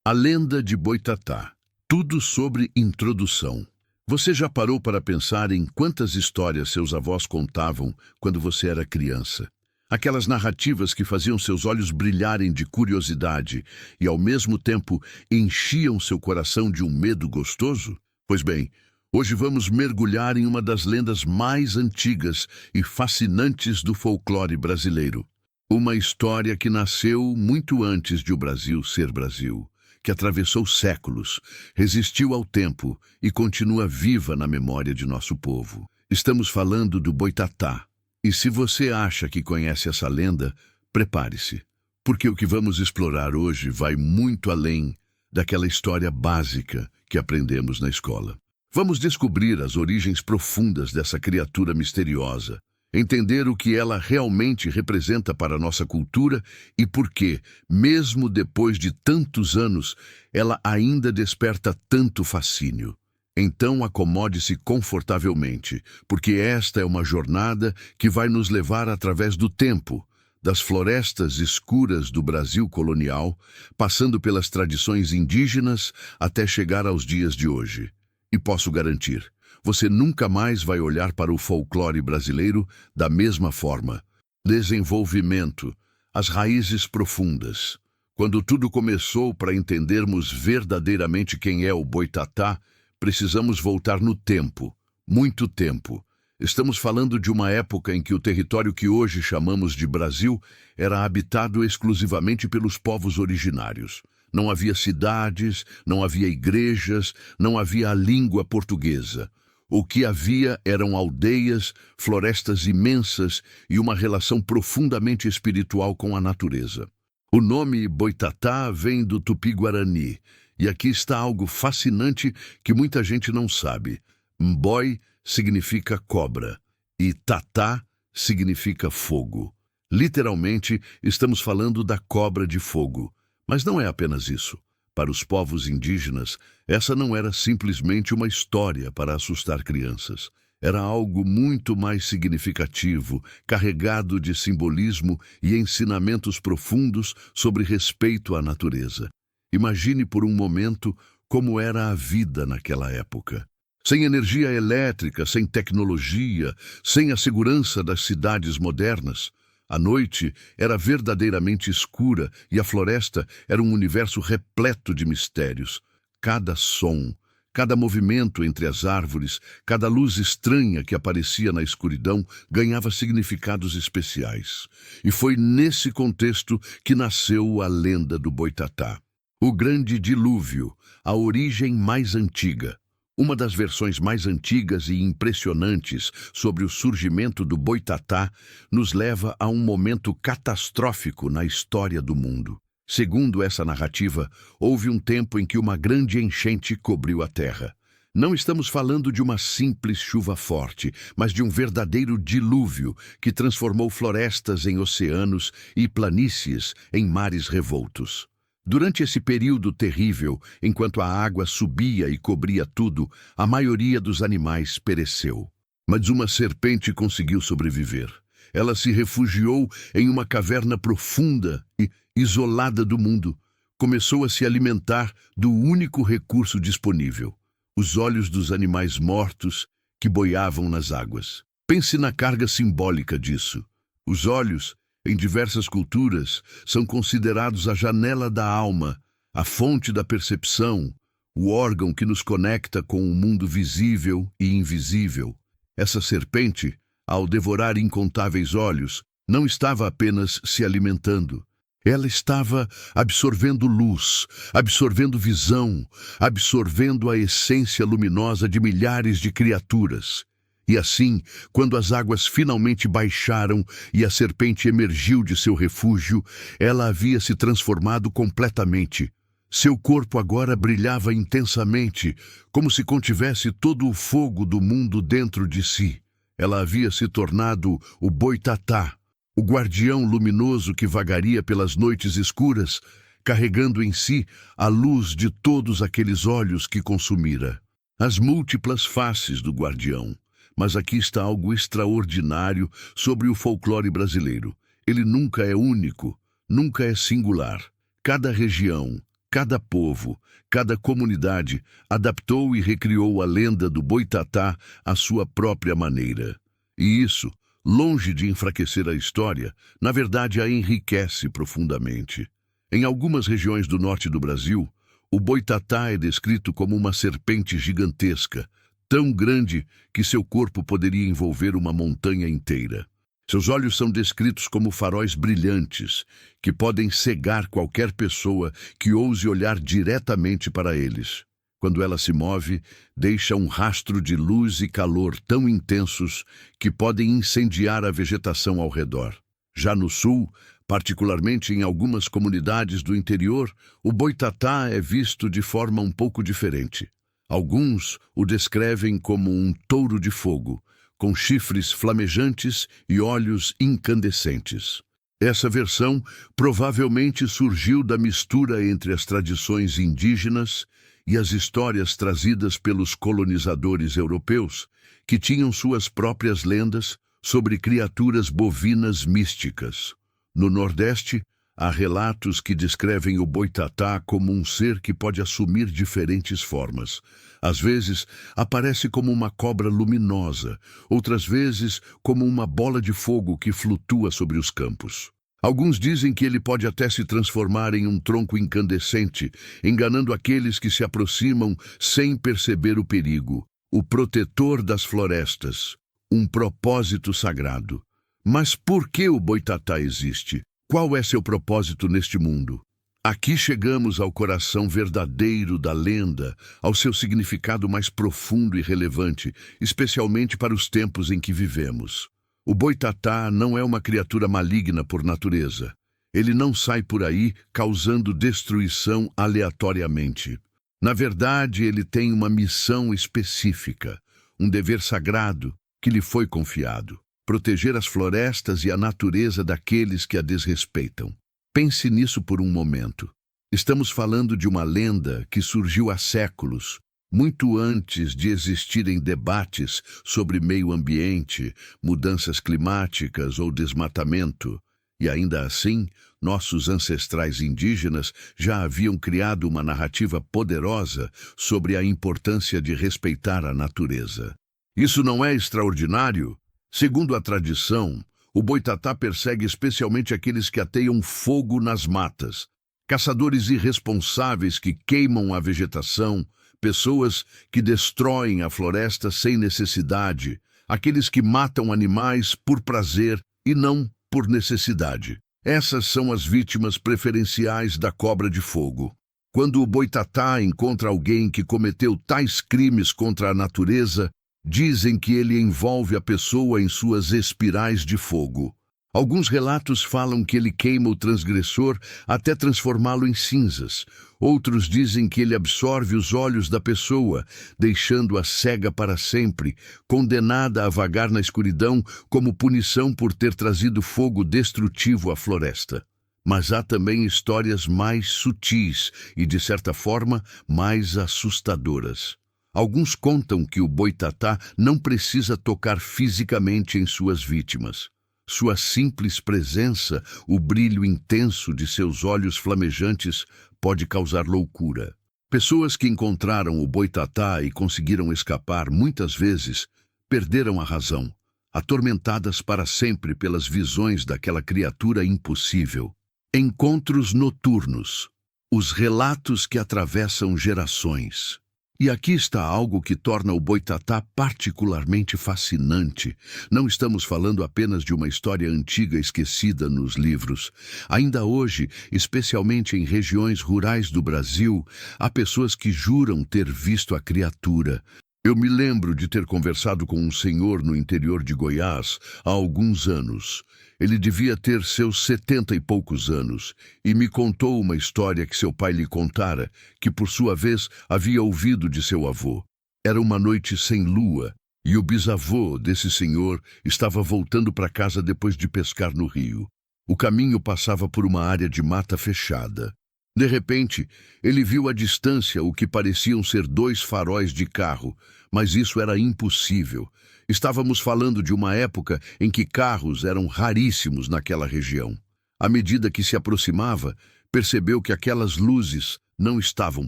A lenda de Boitatá. Tudo sobre introdução. Você já parou para pensar em quantas histórias seus avós contavam quando você era criança? Aquelas narrativas que faziam seus olhos brilharem de curiosidade e, ao mesmo tempo, enchiam seu coração de um medo gostoso? Pois bem, hoje vamos mergulhar em uma das lendas mais antigas e fascinantes do folclore brasileiro. Uma história que nasceu muito antes de o Brasil ser Brasil, que atravessou séculos, resistiu ao tempo e continua viva na memória de nosso povo. Estamos falando do Boitatá. E se você acha que conhece essa lenda, prepare-se, porque o que vamos explorar hoje vai muito além daquela história básica que aprendemos na escola. Vamos descobrir as origens profundas dessa criatura misteriosa, entender o que ela realmente representa para a nossa cultura e por que, mesmo depois de tantos anos, ela ainda desperta tanto fascínio. Então acomode-se confortavelmente, porque esta é uma jornada que vai nos levar através do tempo, das florestas escuras do Brasil colonial, passando pelas tradições indígenas até chegar aos dias de hoje. E posso garantir, você nunca mais vai olhar para o folclore brasileiro da mesma forma. Desenvolvimento, as raízes profundas. Quando tudo começou, para entendermos verdadeiramente quem é o Boitatá, precisamos voltar no tempo, muito tempo. Estamos falando de uma época em que o território que hoje chamamos de Brasil era habitado exclusivamente pelos povos originários. Não havia cidades, não havia igrejas, não havia a língua portuguesa. O que havia eram aldeias, florestas imensas e uma relação profundamente espiritual com a natureza. O nome Boitatá vem do Tupi-Guarani, e aqui está algo fascinante que muita gente não sabe. Mboi significa cobra e Tatá significa fogo. Literalmente, estamos falando da cobra de fogo. Mas não é apenas isso. Para os povos indígenas, essa não era simplesmente uma história para assustar crianças. Era algo muito mais significativo, carregado de simbolismo e ensinamentos profundos sobre respeito à natureza. Imagine por um momento como era a vida naquela época. Sem energia elétrica, sem tecnologia, sem a segurança das cidades modernas. A noite era verdadeiramente escura e a floresta era um universo repleto de mistérios. Cada som, cada movimento entre as árvores, cada luz estranha que aparecia na escuridão ganhava significados especiais. E foi nesse contexto que nasceu a lenda do Boitatá. O Grande Dilúvio, a origem mais antiga. Uma das versões mais antigas e impressionantes sobre o surgimento do Boitatá nos leva a um momento catastrófico na história do mundo. Segundo essa narrativa, houve um tempo em que uma grande enchente cobriu a terra. Não estamos falando de uma simples chuva forte, mas de um verdadeiro dilúvio que transformou florestas em oceanos e planícies em mares revoltos. Durante esse período terrível, enquanto a água subia e cobria tudo, a maioria dos animais pereceu. Mas uma serpente conseguiu sobreviver. Ela se refugiou em uma caverna profunda e isolada do mundo. Começou a se alimentar do único recurso disponível, os olhos dos animais mortos que boiavam nas águas. Pense na carga simbólica disso. Os olhos, em diversas culturas, são considerados a janela da alma, a fonte da percepção, o órgão que nos conecta com o mundo visível e invisível. Essa serpente, ao devorar incontáveis olhos, não estava apenas se alimentando. Ela estava absorvendo luz, absorvendo visão, absorvendo a essência luminosa de milhares de criaturas. E assim, quando as águas finalmente baixaram e a serpente emergiu de seu refúgio, ela havia se transformado completamente. Seu corpo agora brilhava intensamente, como se contivesse todo o fogo do mundo dentro de si. Ela havia se tornado o Boitatá, o guardião luminoso que vagaria pelas noites escuras, carregando em si a luz de todos aqueles olhos que consumira. As múltiplas faces do guardião. Mas aqui está algo extraordinário sobre o folclore brasileiro. Ele nunca é único, nunca é singular. Cada região, cada povo, cada comunidade adaptou e recriou a lenda do Boitatá à sua própria maneira. E isso, longe de enfraquecer a história, na verdade a enriquece profundamente. Em algumas regiões do norte do Brasil, o Boitatá é descrito como uma serpente gigantesca, tão grande que seu corpo poderia envolver uma montanha inteira. Seus olhos são descritos como faróis brilhantes, que podem cegar qualquer pessoa que ouse olhar diretamente para eles. Quando ela se move, deixa um rastro de luz e calor tão intensos que podem incendiar a vegetação ao redor. Já no sul, particularmente em algumas comunidades do interior, o Boitatá é visto de forma um pouco diferente. Alguns o descrevem como um touro de fogo, com chifres flamejantes e olhos incandescentes. Essa versão provavelmente surgiu da mistura entre as tradições indígenas e as histórias trazidas pelos colonizadores europeus, que tinham suas próprias lendas sobre criaturas bovinas místicas. No Nordeste, há relatos que descrevem o Boitatá como um ser que pode assumir diferentes formas. Às vezes, aparece como uma cobra luminosa, outras vezes como uma bola de fogo que flutua sobre os campos. Alguns dizem que ele pode até se transformar em um tronco incandescente, enganando aqueles que se aproximam sem perceber o perigo. O protetor das florestas, um propósito sagrado. Mas por que o Boitatá existe? Qual é seu propósito neste mundo? Aqui chegamos ao coração verdadeiro da lenda, ao seu significado mais profundo e relevante, especialmente para os tempos em que vivemos. O Boitatá não é uma criatura maligna por natureza. Ele não sai por aí causando destruição aleatoriamente. Na verdade, ele tem uma missão específica, um dever sagrado que lhe foi confiado: proteger as florestas e a natureza daqueles que a desrespeitam. Pense nisso por um momento. Estamos falando de uma lenda que surgiu há séculos, muito antes de existirem debates sobre meio ambiente, mudanças climáticas ou desmatamento. E ainda assim, nossos ancestrais indígenas já haviam criado uma narrativa poderosa sobre a importância de respeitar a natureza. Isso não é extraordinário? Segundo a tradição, o Boitatá persegue especialmente aqueles que ateiam fogo nas matas, caçadores irresponsáveis que queimam a vegetação, pessoas que destroem a floresta sem necessidade, aqueles que matam animais por prazer e não por necessidade. Essas são as vítimas preferenciais da cobra de fogo. Quando o Boitatá encontra alguém que cometeu tais crimes contra a natureza, dizem que ele envolve a pessoa em suas espirais de fogo. Alguns relatos falam que ele queima o transgressor até transformá-lo em cinzas. Outros dizem que ele absorve os olhos da pessoa, deixando-a cega para sempre, condenada a vagar na escuridão como punição por ter trazido fogo destrutivo à floresta. Mas há também histórias mais sutis e, de certa forma, mais assustadoras. Alguns contam que o Boitatá não precisa tocar fisicamente em suas vítimas. Sua simples presença, o brilho intenso de seus olhos flamejantes, pode causar loucura. Pessoas que encontraram o Boitatá e conseguiram escapar, muitas vezes, perderam a razão, atormentadas para sempre pelas visões daquela criatura impossível. Encontros noturnos. Os relatos que atravessam gerações. E aqui está algo que torna o Boitatá particularmente fascinante. Não estamos falando apenas de uma história antiga esquecida nos livros. Ainda hoje, especialmente em regiões rurais do Brasil, há pessoas que juram ter visto a criatura. Eu me lembro de ter conversado com um senhor no interior de Goiás há alguns anos. Ele devia ter seus 70 e poucos anos e me contou uma história que seu pai lhe contara, que por sua vez havia ouvido de seu avô. Era uma noite sem lua e o bisavô desse senhor estava voltando para casa depois de pescar no rio. O caminho passava por uma área de mata fechada. De repente, ele viu à distância o que pareciam ser 2 faróis de carro, mas isso era impossível. Estávamos falando de uma época em que carros eram raríssimos naquela região. À medida que se aproximava, percebeu que aquelas luzes não estavam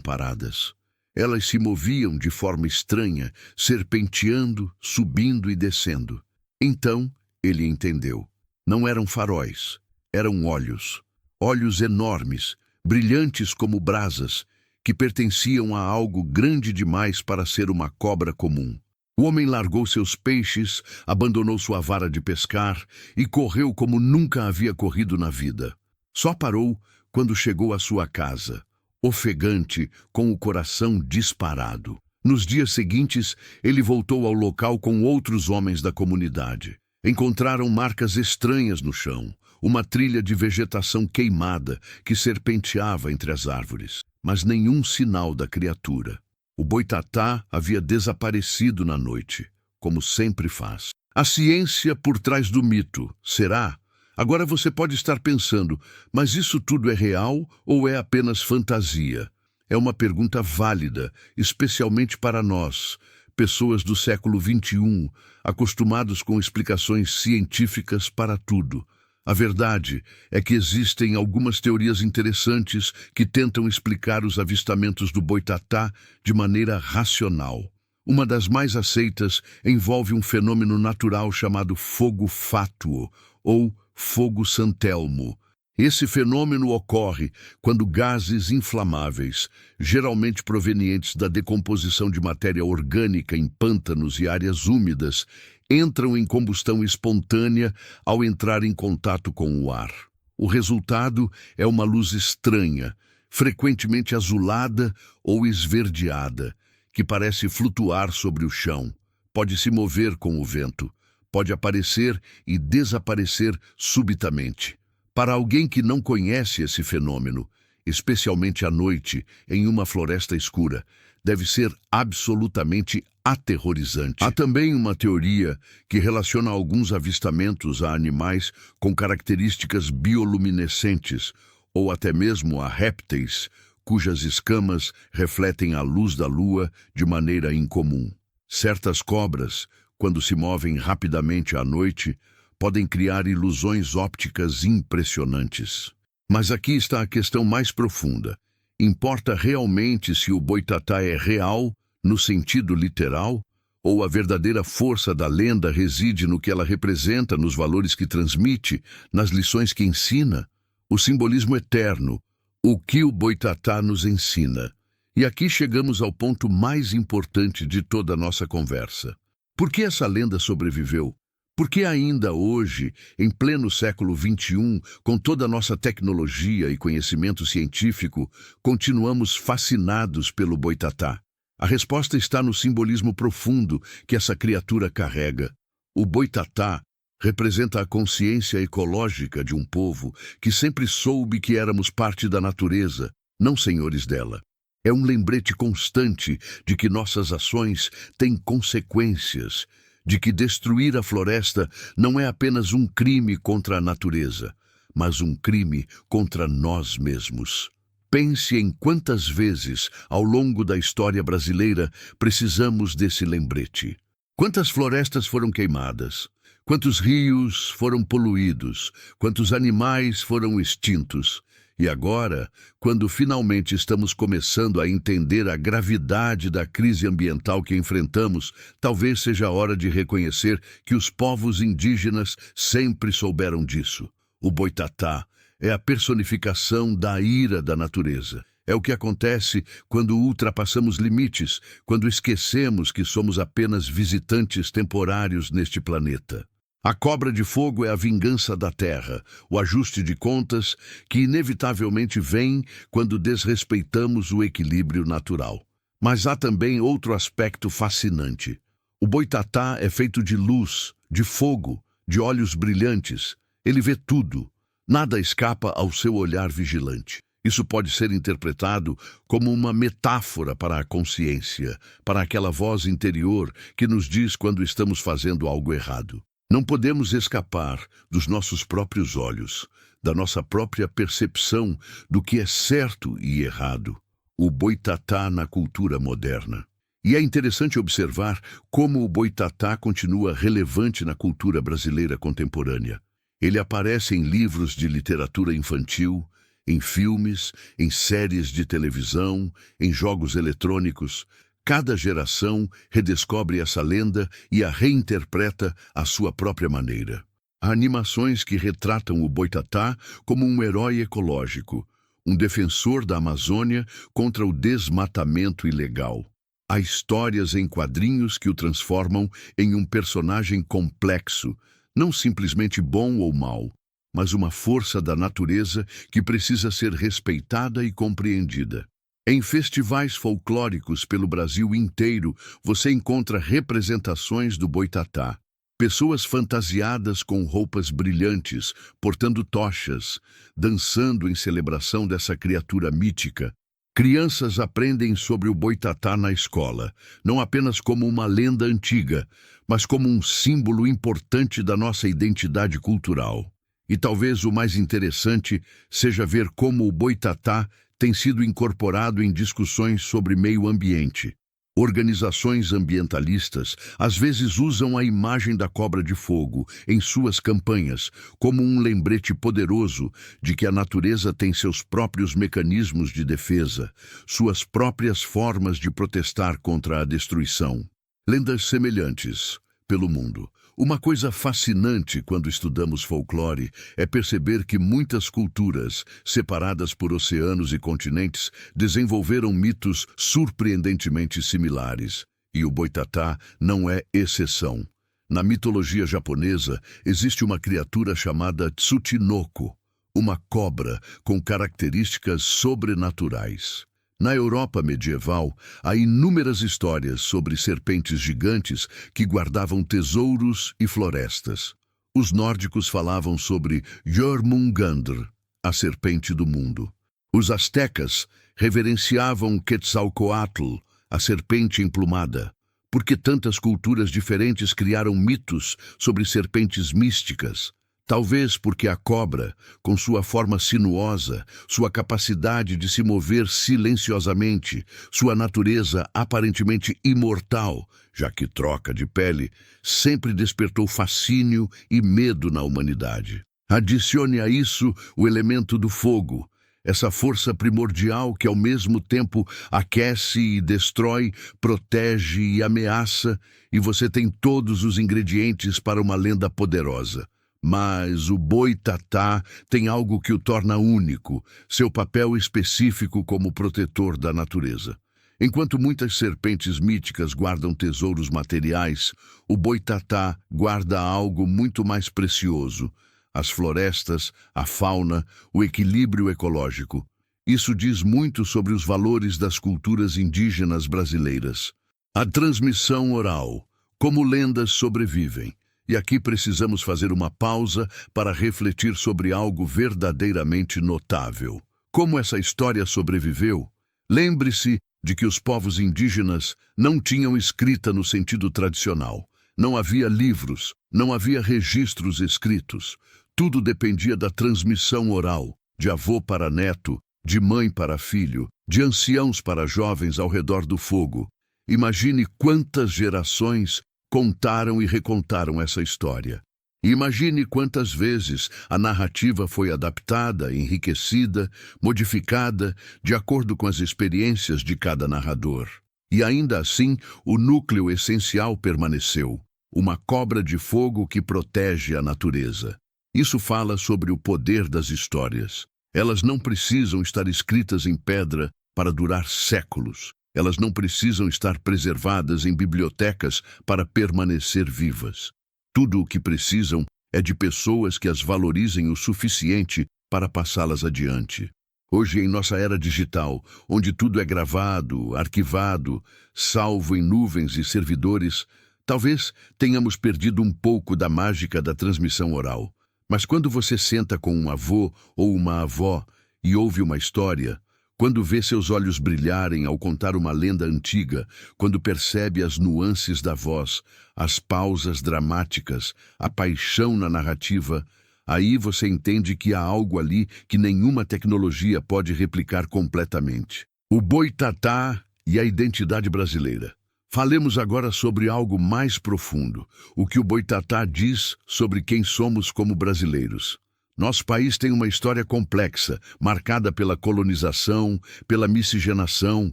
paradas. Elas se moviam de forma estranha, serpenteando, subindo e descendo. Então, ele entendeu. Não eram faróis, eram olhos. Olhos enormes, brilhantes como brasas, que pertenciam a algo grande demais para ser uma cobra comum. O homem largou seus peixes, abandonou sua vara de pescar e correu como nunca havia corrido na vida. Só parou quando chegou à sua casa, ofegante, com o coração disparado. Nos dias seguintes, ele voltou ao local com outros homens da comunidade. Encontraram marcas estranhas no chão, uma trilha de vegetação queimada que serpenteava entre as árvores, mas nenhum sinal da criatura. O boitatá havia desaparecido na noite, como sempre faz. A ciência por trás do mito, será? Agora você pode estar pensando, mas isso tudo é real ou é apenas fantasia? É uma pergunta válida, especialmente para nós, pessoas do século XXI, acostumados com explicações científicas para tudo. A verdade é que existem algumas teorias interessantes que tentam explicar os avistamentos do boitatá de maneira racional. Uma das mais aceitas envolve um fenômeno natural chamado fogo fátuo, ou fogo Santelmo. Esse fenômeno ocorre quando gases inflamáveis, geralmente provenientes da decomposição de matéria orgânica em pântanos e áreas úmidas, entram em combustão espontânea ao entrar em contato com o ar. O resultado é uma luz estranha, frequentemente azulada ou esverdeada, que parece flutuar sobre o chão. Pode se mover com o vento, pode aparecer e desaparecer subitamente. Para alguém que não conhece esse fenômeno, especialmente à noite, em uma floresta escura, deve ser absolutamente aterrorizante. Há também uma teoria que relaciona alguns avistamentos a animais com características bioluminescentes, ou até mesmo a répteis, cujas escamas refletem a luz da lua de maneira incomum. Certas cobras, quando se movem rapidamente à noite, podem criar ilusões ópticas impressionantes. Mas aqui está a questão mais profunda. Importa realmente se o boitatá é real, no sentido literal, ou a verdadeira força da lenda reside no que ela representa, nos valores que transmite, nas lições que ensina? O simbolismo eterno, o que o boitatá nos ensina. E aqui chegamos ao ponto mais importante de toda a nossa conversa. Por que essa lenda sobreviveu? Por que ainda hoje, em pleno século XXI, com toda a nossa tecnologia e conhecimento científico, continuamos fascinados pelo boitatá? A resposta está no simbolismo profundo que essa criatura carrega. O boitatá representa a consciência ecológica de um povo que sempre soube que éramos parte da natureza, não senhores dela. É um lembrete constante de que nossas ações têm consequências, de que destruir a floresta não é apenas um crime contra a natureza, mas um crime contra nós mesmos. Pense em quantas vezes, ao longo da história brasileira, precisamos desse lembrete. Quantas florestas foram queimadas? Quantos rios foram poluídos? Quantos animais foram extintos? E agora, quando finalmente estamos começando a entender a gravidade da crise ambiental que enfrentamos, talvez seja a hora de reconhecer que os povos indígenas sempre souberam disso. O boitatá é a personificação da ira da natureza. É o que acontece quando ultrapassamos limites, quando esquecemos que somos apenas visitantes temporários neste planeta. A cobra de fogo é a vingança da terra, o ajuste de contas que inevitavelmente vem quando desrespeitamos o equilíbrio natural. Mas há também outro aspecto fascinante. O boitatá é feito de luz, de fogo, de olhos brilhantes. Ele vê tudo. Nada escapa ao seu olhar vigilante. Isso pode ser interpretado como uma metáfora para a consciência, para aquela voz interior que nos diz quando estamos fazendo algo errado. Não podemos escapar dos nossos próprios olhos, da nossa própria percepção do que é certo e errado. O boitatá na cultura moderna. E é interessante observar como o boitatá continua relevante na cultura brasileira contemporânea. Ele aparece em livros de literatura infantil, Em filmes, em séries de televisão, em jogos eletrônicos, cada geração redescobre essa lenda e a reinterpreta à sua própria maneira. Há animações que retratam o boitatá como um herói ecológico, um defensor da Amazônia contra o desmatamento ilegal. Há histórias em quadrinhos que o transformam em um personagem complexo, não simplesmente bom ou mau, mas uma força da natureza que precisa ser respeitada e compreendida. Em festivais folclóricos pelo Brasil inteiro, você encontra representações do boitatá. Pessoas fantasiadas com roupas brilhantes, portando tochas, dançando em celebração dessa criatura mítica. Crianças aprendem sobre o boitatá na escola, não apenas como uma lenda antiga, mas como um símbolo importante da nossa identidade cultural. E talvez o mais interessante seja ver como o boitatá tem sido incorporado em discussões sobre meio ambiente. Organizações ambientalistas às vezes usam a imagem da cobra de fogo em suas campanhas como um lembrete poderoso de que a natureza tem seus próprios mecanismos de defesa, suas próprias formas de protestar contra a destruição. Lendas semelhantes pelo mundo. Uma coisa fascinante quando estudamos folclore é perceber que muitas culturas, separadas por oceanos e continentes, desenvolveram mitos surpreendentemente similares. E o boitatá não é exceção. Na mitologia japonesa, existe uma criatura chamada Tsuchinoko, uma cobra com características sobrenaturais. Na Europa medieval, há inúmeras histórias sobre serpentes gigantes que guardavam tesouros e florestas. Os nórdicos falavam sobre Jörmungandr, a serpente do mundo. Os astecas reverenciavam Quetzalcoatl, a serpente emplumada. Por que tantas culturas diferentes criaram mitos sobre serpentes místicas? Talvez porque a cobra, com sua forma sinuosa, sua capacidade de se mover silenciosamente, sua natureza aparentemente imortal, já que troca de pele, sempre despertou fascínio e medo na humanidade. Adicione a isso o elemento do fogo, essa força primordial que ao mesmo tempo aquece e destrói, protege e ameaça, e você tem todos os ingredientes para uma lenda poderosa. Mas o boitatá tem algo que o torna único, seu papel específico como protetor da natureza. Enquanto muitas serpentes míticas guardam tesouros materiais, o boitatá guarda algo muito mais precioso: as florestas, a fauna, o equilíbrio ecológico. Isso diz muito sobre os valores das culturas indígenas brasileiras. A transmissão oral, como lendas sobrevivem. E aqui precisamos fazer uma pausa para refletir sobre algo verdadeiramente notável. Como essa história sobreviveu? Lembre-se de que os povos indígenas não tinham escrita no sentido tradicional. Não havia livros, não havia registros escritos. Tudo dependia da transmissão oral, de avô para neto, de mãe para filho, de anciãos para jovens ao redor do fogo. Imagine quantas gerações contaram e recontaram essa história. E imagine quantas vezes a narrativa foi adaptada, enriquecida, modificada, de acordo com as experiências de cada narrador. E ainda assim, o núcleo essencial permaneceu: uma cobra de fogo que protege a natureza. Isso fala sobre o poder das histórias. Elas não precisam estar escritas em pedra para durar séculos. Elas não precisam estar preservadas em bibliotecas para permanecer vivas. Tudo o que precisam é de pessoas que as valorizem o suficiente para passá-las adiante. Hoje, em nossa era digital, onde tudo é gravado, arquivado, salvo em nuvens e servidores, talvez tenhamos perdido um pouco da mágica da transmissão oral. Mas quando você senta com um avô ou uma avó e ouve uma história, quando vê seus olhos brilharem ao contar uma lenda antiga, quando percebe as nuances da voz, as pausas dramáticas, a paixão na narrativa, aí você entende que há algo ali que nenhuma tecnologia pode replicar completamente. O boitatá e a identidade brasileira. Falemos agora sobre algo mais profundo, o que o boitatá diz sobre quem somos como brasileiros. Nosso país tem uma história complexa, marcada pela colonização, pela miscigenação,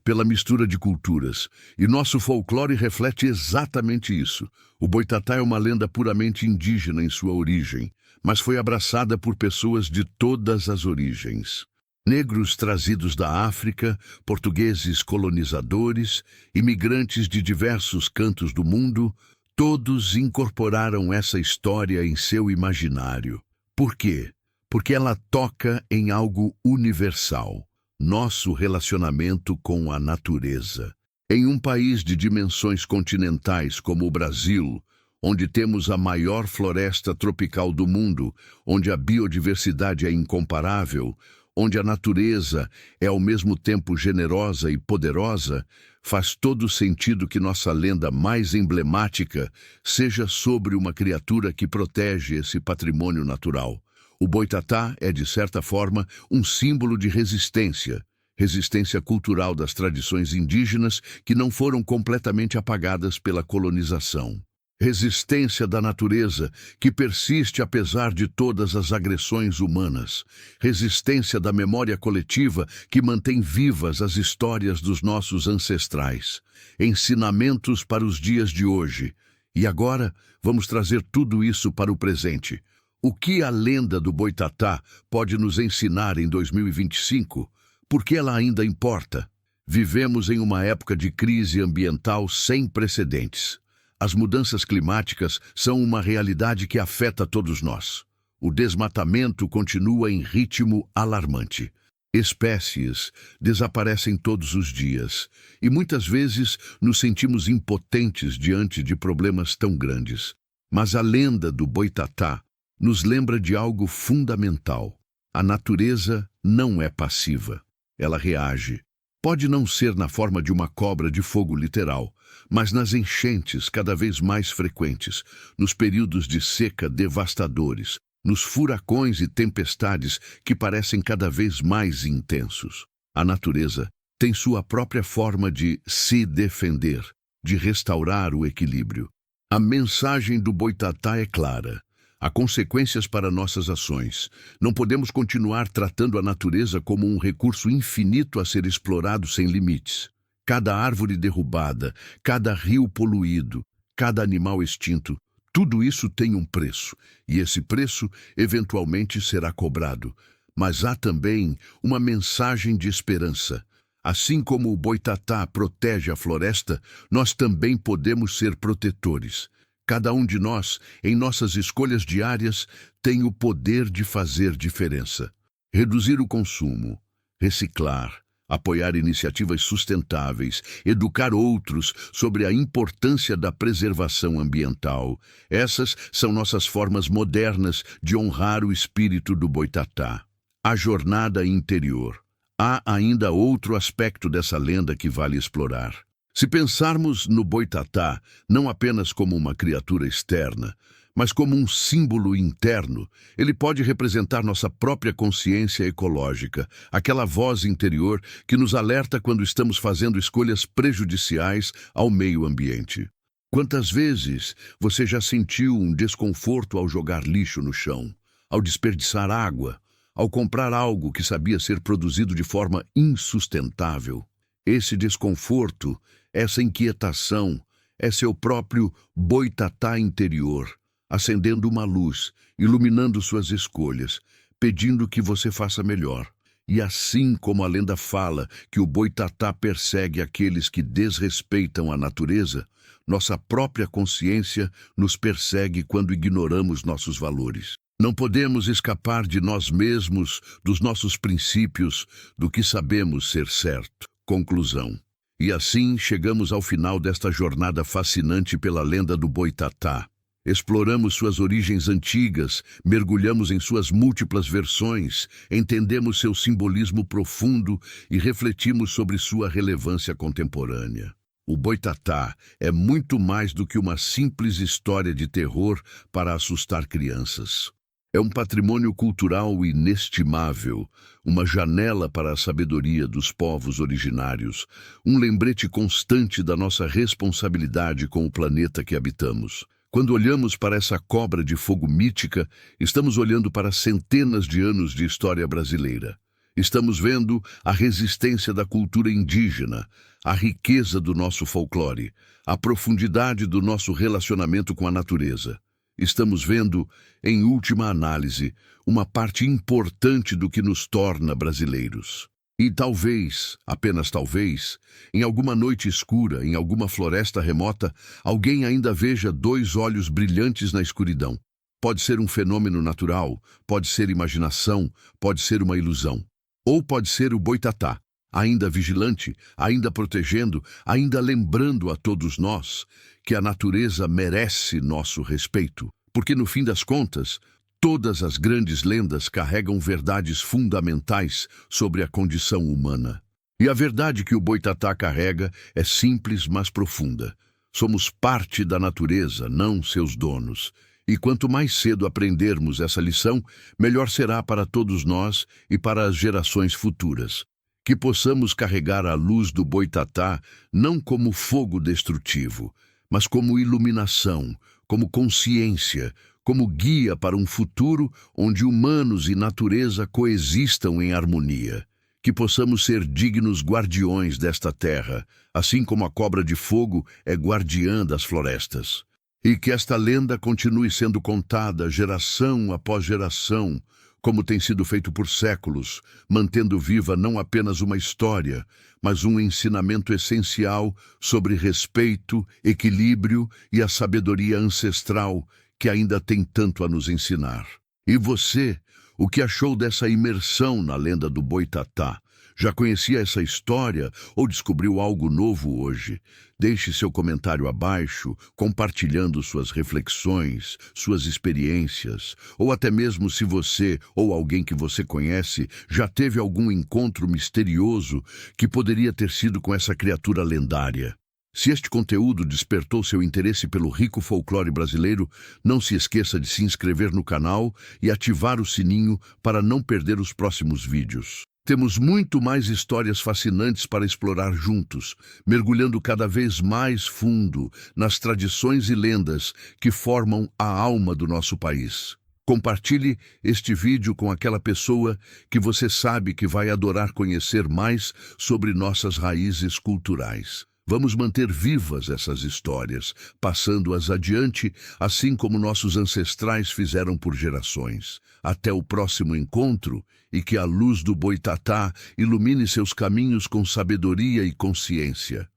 pela mistura de culturas. E nosso folclore reflete exatamente isso. O Boitatá é uma lenda puramente indígena em sua origem, mas foi abraçada por pessoas de todas as origens. Negros trazidos da África, portugueses colonizadores, imigrantes de diversos cantos do mundo, todos incorporaram essa história em seu imaginário. Por quê? Porque ela toca em algo universal, nosso relacionamento com a natureza. Em um país de dimensões continentais como o Brasil, onde temos a maior floresta tropical do mundo, onde a biodiversidade é incomparável, onde a natureza é ao mesmo tempo generosa e poderosa, faz todo sentido que nossa lenda mais emblemática seja sobre uma criatura que protege esse patrimônio natural. O Boitatá é, de certa forma, um símbolo de resistência, resistência cultural das tradições indígenas que não foram completamente apagadas pela colonização. Resistência da natureza, que persiste apesar de todas as agressões humanas. Resistência da memória coletiva, que mantém vivas as histórias dos nossos ancestrais. Ensinamentos para os dias de hoje. E agora, vamos trazer tudo isso para o presente. O que a lenda do Boitatá pode nos ensinar em 2025? Por que ela ainda importa? Vivemos em uma época de crise ambiental sem precedentes. As mudanças climáticas são uma realidade que afeta todos nós. O desmatamento continua em ritmo alarmante. Espécies desaparecem todos os dias e muitas vezes nos sentimos impotentes diante de problemas tão grandes. Mas a lenda do Boitatá nos lembra de algo fundamental. A natureza não é passiva. Ela reage. Pode não ser na forma de uma cobra de fogo literal, mas nas enchentes cada vez mais frequentes, nos períodos de seca devastadores, nos furacões e tempestades que parecem cada vez mais intensos. A natureza tem sua própria forma de se defender, de restaurar o equilíbrio. A mensagem do Boitatá é clara. Há consequências para nossas ações. Não podemos continuar tratando a natureza como um recurso infinito a ser explorado sem limites. Cada árvore derrubada, cada rio poluído, cada animal extinto, tudo isso tem um preço, e esse preço eventualmente será cobrado. Mas há também uma mensagem de esperança. Assim como o Boitatá protege a floresta, nós também podemos ser protetores. Cada um de nós, em nossas escolhas diárias, tem o poder de fazer diferença. Reduzir o consumo, reciclar, apoiar iniciativas sustentáveis, educar outros sobre a importância da preservação ambiental. Essas são nossas formas modernas de honrar o espírito do Boitatá. A jornada interior. Há ainda outro aspecto dessa lenda que vale explorar. Se pensarmos no Boitatá não apenas como uma criatura externa, mas como um símbolo interno, ele pode representar nossa própria consciência ecológica, aquela voz interior que nos alerta quando estamos fazendo escolhas prejudiciais ao meio ambiente. Quantas vezes você já sentiu um desconforto ao jogar lixo no chão, ao desperdiçar água, ao comprar algo que sabia ser produzido de forma insustentável? Esse desconforto, essa inquietação, é seu próprio Boitatá interior, acendendo uma luz, iluminando suas escolhas, pedindo que você faça melhor. E assim como a lenda fala que o Boitatá persegue aqueles que desrespeitam a natureza, nossa própria consciência nos persegue quando ignoramos nossos valores. Não podemos escapar de nós mesmos, dos nossos princípios, do que sabemos ser certo. Conclusão. E assim chegamos ao final desta jornada fascinante pela lenda do Boitatá. Exploramos suas origens antigas, mergulhamos em suas múltiplas versões, entendemos seu simbolismo profundo e refletimos sobre sua relevância contemporânea. O Boitatá é muito mais do que uma simples história de terror para assustar crianças. É um patrimônio cultural inestimável, uma janela para a sabedoria dos povos originários, um lembrete constante da nossa responsabilidade com o planeta que habitamos. Quando olhamos para essa cobra de fogo mítica, estamos olhando para centenas de anos de história brasileira. Estamos vendo a resistência da cultura indígena, a riqueza do nosso folclore, a profundidade do nosso relacionamento com a natureza. Estamos vendo, em última análise, uma parte importante do que nos torna brasileiros. E talvez, apenas talvez, em alguma noite escura, em alguma floresta remota, alguém ainda veja dois olhos brilhantes na escuridão. Pode ser um fenômeno natural, pode ser imaginação, pode ser uma ilusão. Ou pode ser o boitatá, ainda vigilante, ainda protegendo, ainda lembrando a todos nós que a natureza merece nosso respeito. Porque, no fim das contas, todas as grandes lendas carregam verdades fundamentais sobre a condição humana. E a verdade que o boitatá carrega é simples, mas profunda. Somos parte da natureza, não seus donos. E quanto mais cedo aprendermos essa lição, melhor será para todos nós e para as gerações futuras. Que possamos carregar a luz do boitatá não como fogo destrutivo, mas como iluminação, como consciência, como guia para um futuro onde humanos e natureza coexistam em harmonia. Que possamos ser dignos guardiões desta terra, assim como a cobra de fogo é guardiã das florestas. E que esta lenda continue sendo contada geração após geração, como tem sido feito por séculos, mantendo viva não apenas uma história, mas um ensinamento essencial sobre respeito, equilíbrio e a sabedoria ancestral que ainda tem tanto a nos ensinar. E você, o que achou dessa imersão na lenda do boitatá? Já conhecia essa história ou descobriu algo novo hoje? Deixe seu comentário abaixo, compartilhando suas reflexões, suas experiências, ou até mesmo se você ou alguém que você conhece já teve algum encontro misterioso que poderia ter sido com essa criatura lendária. Se este conteúdo despertou seu interesse pelo rico folclore brasileiro, não se esqueça de se inscrever no canal e ativar o sininho para não perder os próximos vídeos. Temos muito mais histórias fascinantes para explorar juntos, mergulhando cada vez mais fundo nas tradições e lendas que formam a alma do nosso país. Compartilhe este vídeo com aquela pessoa que você sabe que vai adorar conhecer mais sobre nossas raízes culturais. Vamos manter vivas essas histórias, passando-as adiante, assim como nossos ancestrais fizeram por gerações. Até o próximo encontro, e que a luz do boitatá ilumine seus caminhos com sabedoria e consciência.